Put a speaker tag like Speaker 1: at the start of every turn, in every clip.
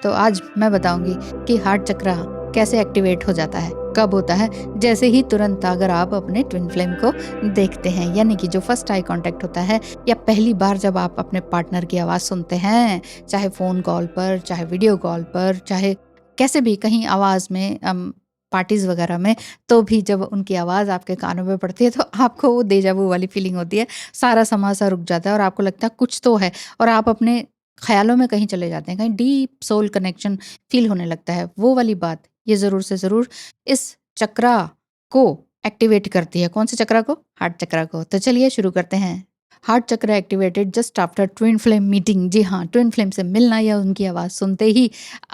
Speaker 1: तो आज मैं बताऊंगी कि हार्ट चक्र कैसे एक्टिवेट हो जाता है, कब होता है। जैसे ही तुरंत अगर आप अपने ट्विन फ्लेम को देखते हैं, यानी कि जो फर्स्ट आई कांटेक्ट होता है, या पहली बार जब आप अपने पार्टनर की आवाज़ सुनते हैं, चाहे फ़ोन कॉल पर, चाहे वीडियो कॉल पर, चाहे कैसे भी कहीं आवाज़ में, पार्टीज़ वगैरह में, तो भी जब उनकी आवाज़ आपके कानों में पड़ती है तो आपको वो डेजा वू वाली फीलिंग होती है। सारा समा सा रुक जाता है और आपको लगता है कुछ तो है, और आप अपने ख़्यालों में कहीं चले जाते हैं, कहीं डीप सोल कनेक्शन फ़ील होने लगता है। वो वाली बात ये ज़रूर से ज़रूर इस चक्रा को एक्टिवेट करती है। कौन से चक्रा को? हार्ट चक्रा को। तो चलिए शुरू करते हैं। Heart chakra activated just after twin flame meeting. जी हाँ, ट्विन फ्लेम से मिलना या उनकी आवाज़ सुनते ही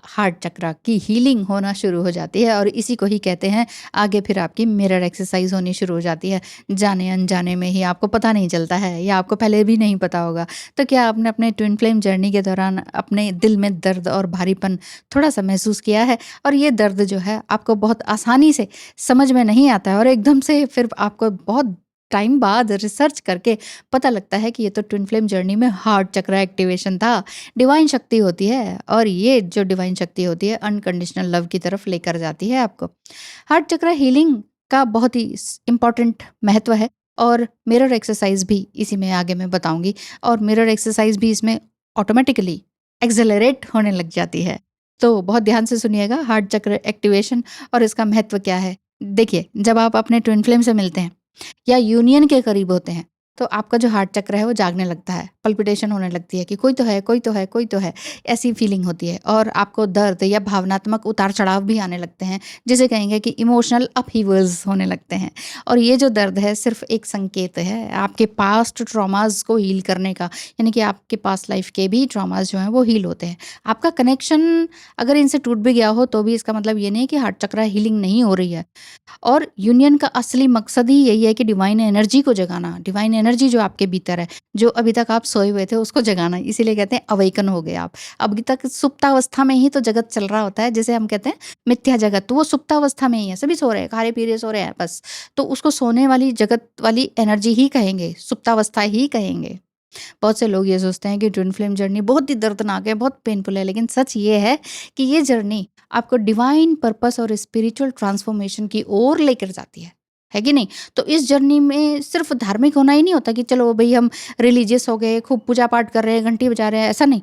Speaker 1: हार्ट चक्र की हीलिंग होना शुरू हो जाती है, और इसी को ही कहते हैं आगे फिर आपकी मिरर एक्सरसाइज होनी शुरू हो जाती है। जाने अनजाने में ही आपको पता नहीं चलता है, या आपको पहले भी नहीं पता होगा। तो क्या आपने अपने ट्विन फ्लेम जर्नी के दौरान अपने दिल में दर्द और भारीपन थोड़ा सा महसूस किया है? और ये दर्द जो है आपको बहुत आसानी से समझ में नहीं आता है, और एकदम से फिर आपको बहुत टाइम बाद रिसर्च करके पता लगता है कि ये तो ट्विन फ्लेम जर्नी में हार्ट चक्र एक्टिवेशन था। डिवाइन शक्ति होती है, और ये जो डिवाइन शक्ति होती है अनकंडीशनल लव की तरफ लेकर जाती है आपको। हार्ट चक्र हीलिंग का बहुत ही इम्पॉर्टेंट महत्व है, और मिरर एक्सरसाइज भी इसी में आगे मैं बताऊंगी। और मिरर एक्सरसाइज भी इसमें ऑटोमेटिकली एक्सेलरेट होने लग जाती है। तो बहुत ध्यान से सुनिएगा हार्ट चक्र एक्टिवेशन और इसका महत्व क्या है। देखिए, जब आप अपने ट्विन फ्लेम से मिलते हैं या यूनियन के करीब होते हैं, तो आपका जो हार्ट चक्र है वो जागने लगता है, पल्पिटेशन होने लगती है कि कोई तो है, कोई तो है, कोई तो है, ऐसी फीलिंग होती है। और आपको दर्द या भावनात्मक उतार चढ़ाव भी आने लगते हैं, जिसे कहेंगे कि इमोशनल अपहीवल्स होने लगते हैं। और ये जो दर्द है सिर्फ एक संकेत है आपके पास्ट ट्रॉमास को हील करने का, यानी कि आपके पास्ट लाइफ के भी ट्रॉमास जो हैं वो हील होते हैं। आपका कनेक्शन अगर इनसे टूट भी गया हो तो भी इसका मतलब ये नहीं है कि हार्ट चक्र हीलिंग नहीं हो रही है। और यूनियन का असली मकसद ही यही है कि डिवाइन एनर्जी को जगाना, डिवाइन एनर्जी जो आपके भीतर है, जो अभी तक आप सोए हुए थे उसको जगाना। इसीलिए कहते हैं अवेकन हो गए आप। अभी तक सुप्तावस्था में ही तो जगत चल रहा होता है, जिसे हम कहते हैं मिथ्या जगत, तो वो सुप्तावस्था में ही है, सभी सो रहे हैं, खा रहे पी रहे सो रहे हैं बस। तो उसको सोने वाली जगत वाली एनर्जी ही कहेंगे, सुप्तावस्था ही कहेंगे। बहुत से लोग ये सोचते हैं कि ट्विन फ्लेम जर्नी बहुत ही दर्दनाक है, बहुत पेनफुल है, लेकिन सच ये है कि ये जर्नी आपको डिवाइन पर्पस और स्पिरिचुअल ट्रांसफॉर्मेशन की ओर लेकर जाती है कि नहीं? तो इस जर्नी में सिर्फ धार्मिक होना ही नहीं होता कि चलो भाई हम रिलीजियस हो गए, खूब पूजा पाठ कर रहे हैं, घंटी बजा रहे हैं, ऐसा नहीं।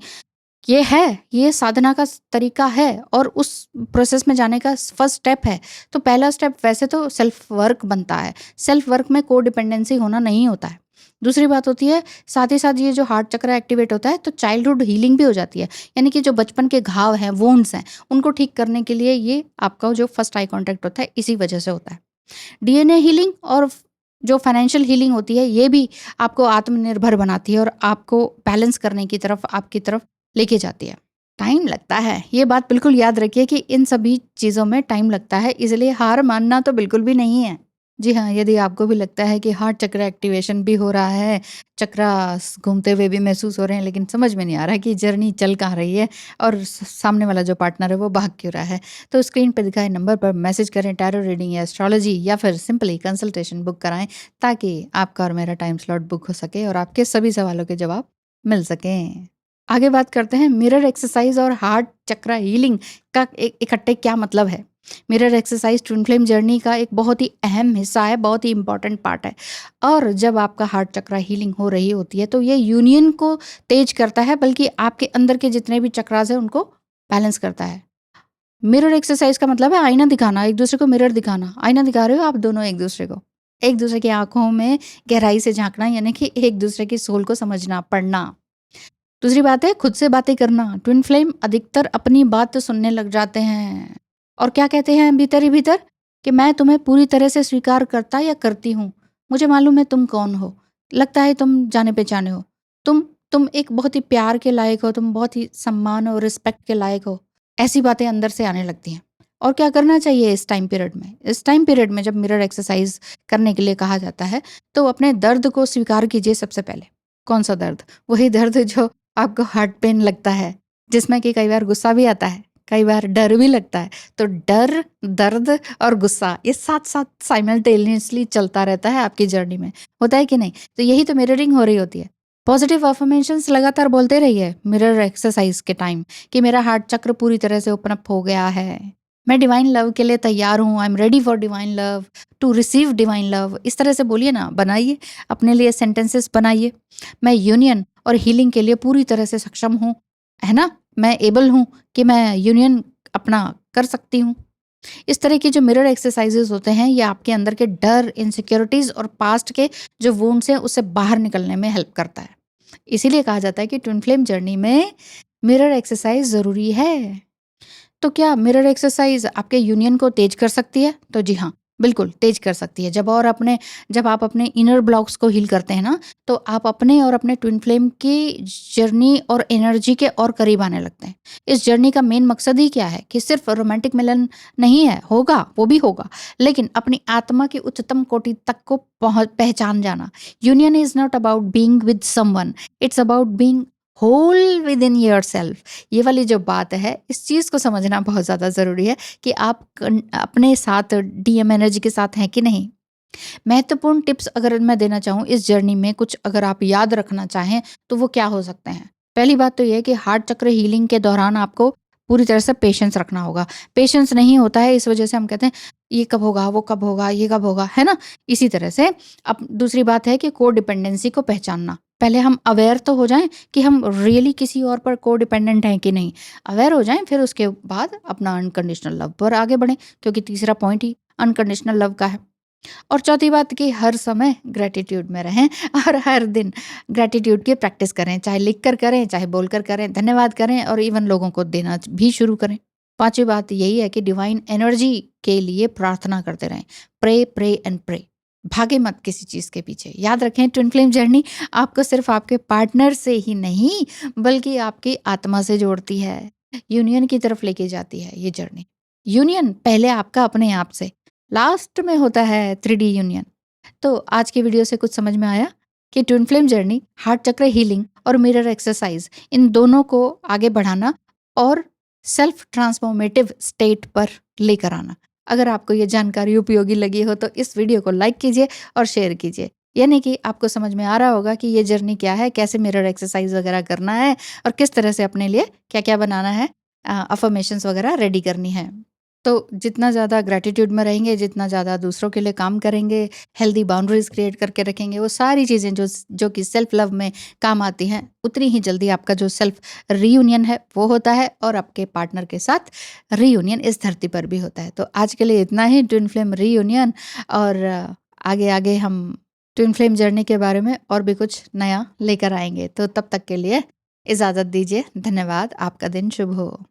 Speaker 1: ये है, ये साधना का तरीका है, और उस प्रोसेस में जाने का फर्स्ट स्टेप है। तो पहला स्टेप वैसे तो सेल्फ वर्क बनता है। सेल्फ वर्क में को डिपेंडेंसी होना नहीं होता है। दूसरी बात होती है, साथ ही साथ ये जो हार्ट चक्र एक्टिवेट होता है तो चाइल्डहुड हीलिंग भी हो जाती है, यानी कि जो बचपन के घाव हैं, वोन्ड्स हैं, उनको ठीक करने के लिए ये आपका जो फर्स्ट आई कांटेक्ट होता है इसी वजह से होता है। डीएनए हीलिंग और जो फाइनेंशियल हीलिंग होती है ये भी आपको आत्मनिर्भर बनाती है, और आपको बैलेंस करने की तरफ, आपकी तरफ लेके जाती है। टाइम लगता है, ये बात बिल्कुल याद रखिए कि इन सभी चीज़ों में टाइम लगता है, इसलिए हार मानना तो बिल्कुल भी नहीं है। जी हाँ, यदि आपको भी लगता है कि हार्ट चक्र एक्टिवेशन भी हो रहा है, चक्रास घूमते हुए भी महसूस हो रहे हैं, लेकिन समझ में नहीं आ रहा है कि जर्नी चल कहाँ रही है, और सामने वाला जो पार्टनर है वो भाग क्यों रहा है, तो स्क्रीन पर दिखाए नंबर पर मैसेज करें, टैरो रीडिंग या एस्ट्रोलॉजी, या फिर सिंपली कंसल्टेशन बुक कराएं, ताकि आपका और मेरा टाइम स्लॉट बुक हो सके और आपके सभी सवालों के जवाब मिल सकें। आगे बात करते हैं मिरर एक्सरसाइज और हार्ट चक्र हीलिंग का इकट्ठे क्या मतलब है। Mirror exercise twin flame journey का एक बहुत ही अहम हिस्सा है, बहुत ही इंपॉर्टेंट पार्ट है। और जब आपका हार्ट चक्र हीलिंग हो रही होती है तो ये यूनियन को तेज करता है, बल्कि आपके अंदर के जितने भी चक्रास हैं उनको बैलेंस करता है। मिरर एक्सरसाइज का मतलब है आईना दिखाना, एक दूसरे को मिरर दिखाना। आईना दिखा रहे हो आप दोनों एक दूसरे को, एक दूसरे की आंखों में गहराई से झांकना, यानी कि एक दूसरे की सोल को समझना, पढ़ना। दूसरी बात है खुद से बातें करना। ट्विन फ्लेम अधिकतर अपनी बात सुनने लग जाते हैं, और क्या कहते हैं भीतर ही भीतर कि मैं तुम्हें पूरी तरह से स्वीकार करता या करती हूँ, मुझे मालूम है तुम कौन हो, लगता है तुम जाने पहचाने हो, तुम तुम एक बहुत ही प्यार के लायक हो, तुम बहुत ही सम्मान और रिस्पेक्ट के लायक हो। ऐसी बातें अंदर से आने लगती हैं। और क्या करना चाहिए इस टाइम पीरियड में? इस टाइम पीरियड में जब मिरर एक्सरसाइज करने के लिए कहा जाता है, तो अपने दर्द को स्वीकार कीजिए सबसे पहले। कौन सा दर्द? वही दर्द जो आपको हार्ट पेन लगता है, जिसमें कि कई बार गुस्सा भी आता है, कई बार डर भी लगता है। तो डर, दर्द और गुस्सा ये साथ साथ साइमल्टेनियसली चलता रहता है आपकी जर्नी में, होता है कि नहीं? तो यही तो मिररिंग हो रही होती है। पॉजिटिव अफर्मेशंस लगातार बोलते रहिए मिरर एक्सरसाइज के टाइम कि मेरा हार्ट चक्र पूरी तरह से ओपन अप हो गया है, मैं डिवाइन लव के लिए तैयार हूँ, I am ready for divine love, to receive divine love. इस तरह से बोलिए ना, बनाइए अपने लिए सेंटेंसेस बनाइए। मैं यूनियन और हीलिंग के लिए पूरी तरह से सक्षम हूँ, है ना, मैं एबल हूँ कि मैं यूनियन अपना कर सकती हूँ। इस तरह की जो मिरर एक्सरसाइजेस होते हैं ये आपके अंदर के डर, इनसिक्योरिटीज और पास्ट के जो वुंड्स हैं उससे बाहर निकलने में हेल्प करता है। इसीलिए कहा जाता है कि ट्विन फ्लेम जर्नी में मिरर एक्सरसाइज ज़रूरी है। तो क्या मिरर एक्सरसाइज आपके यूनियन को तेज कर सकती है? तो जी हाँ, बिल्कुल तेज कर सकती है। जब आप अपने इनर ब्लॉक्स को हील करते हैं ना, तो आप अपने और अपने ट्विन फ्लेम की जर्नी और एनर्जी के और करीब आने लगते हैं। इस जर्नी का मेन मकसद ही क्या है कि सिर्फ रोमांटिक मिलन नहीं है, होगा, वो भी होगा, लेकिन अपनी आत्मा की उच्चतम कोटि तक को पहचान जाना। Union is not about being with someone, it's about being whole within yourself. ये वाली जो बात है, इस चीज़ को समझना बहुत ज़्यादा ज़रूरी है कि आप अपने साथ डीएम एनर्जी के साथ हैं कि नहीं। महत्वपूर्ण टिप्स अगर मैं देना चाहूँ इस जर्नी में, कुछ अगर आप याद रखना चाहें तो वो क्या हो सकते हैं। पहली बात तो ये है कि हार्ट चक्र हीलिंग के दौरान आपको पूरी तरह से पेशेंस रखना होगा। पेशेंस नहीं होता है, इस वजह से हम कहते हैं ये कब होगा, वो कब होगा, ये कब होगा, है ना। इसी तरह से अब दूसरी बात है कि को डिपेंडेंसी को पहचानना। पहले हम अवेयर तो हो जाएं कि हम रियली किसी और पर को डिपेंडेंट हैं कि नहीं। अवेयर हो जाएं, फिर उसके बाद अपना अनकंडीशनल लव पर आगे बढ़ें, क्योंकि तीसरा पॉइंट ही अनकंडीशनल लव का है। और चौथी बात कि हर समय ग्रैटिट्यूड में रहें और हर दिन ग्रैटिट्यूड की प्रैक्टिस करें, चाहे लिख कर करें, चाहे बोल कर करें, धन्यवाद करें और इवन लोगों को देना भी शुरू करें। पांचवी बात यही है कि डिवाइन एनर्जी के लिए प्रार्थना करते रहें। Pray pray and pray. भागे मत किसी चीज़ के पीछे। याद रखें, ट्विन फ्लेम जर्नी आपको सिर्फ आपके पार्टनर से ही नहीं बल्कि आपकी आत्मा से जोड़ती है, यूनियन की तरफ लेके जाती है ये जर्नी। यूनियन पहले आपका अपने आप से, लास्ट में होता है 3D यूनियन। तो आज की वीडियो से कुछ समझ में आया कि ट्विन फ्लेम जर्नी, हार्ट चक्र हीलिंग और मिरर एक्सरसाइज, इन दोनों को आगे बढ़ाना और सेल्फ ट्रांसफॉर्मेटिव स्टेट पर लेकर आना। अगर आपको ये जानकारी उपयोगी लगी हो तो इस वीडियो को लाइक कीजिए और शेयर कीजिए। यानी कि आपको समझ में आ रहा होगा कि ये जर्नी क्या है, कैसे मिरर एक्सरसाइज वगैरह करना है और किस तरह से अपने लिए क्या क्या बनाना है, अफर्मेशंस वगैरह रेडी करनी है। तो जितना ज़्यादा ग्रैटिट्यूड में रहेंगे, जितना ज़्यादा दूसरों के लिए काम करेंगे, हेल्दी बाउंड्रीज क्रिएट करके रखेंगे, वो सारी चीज़ें जो कि सेल्फ लव में काम आती हैं, उतनी ही जल्दी आपका जो सेल्फ रीयूनियन है वो होता है और आपके पार्टनर के साथ रीयूनियन इस धरती पर भी होता है। तो आज के लिए इतना ही ट्विन फ्लेम रीयूनियन, और आगे आगे हम ट्विन फ्लेम जर्नी के बारे में और भी कुछ नया लेकर आएंगे। तो तब तक के लिए इजाज़त दीजिए। धन्यवाद। आपका दिन शुभ हो।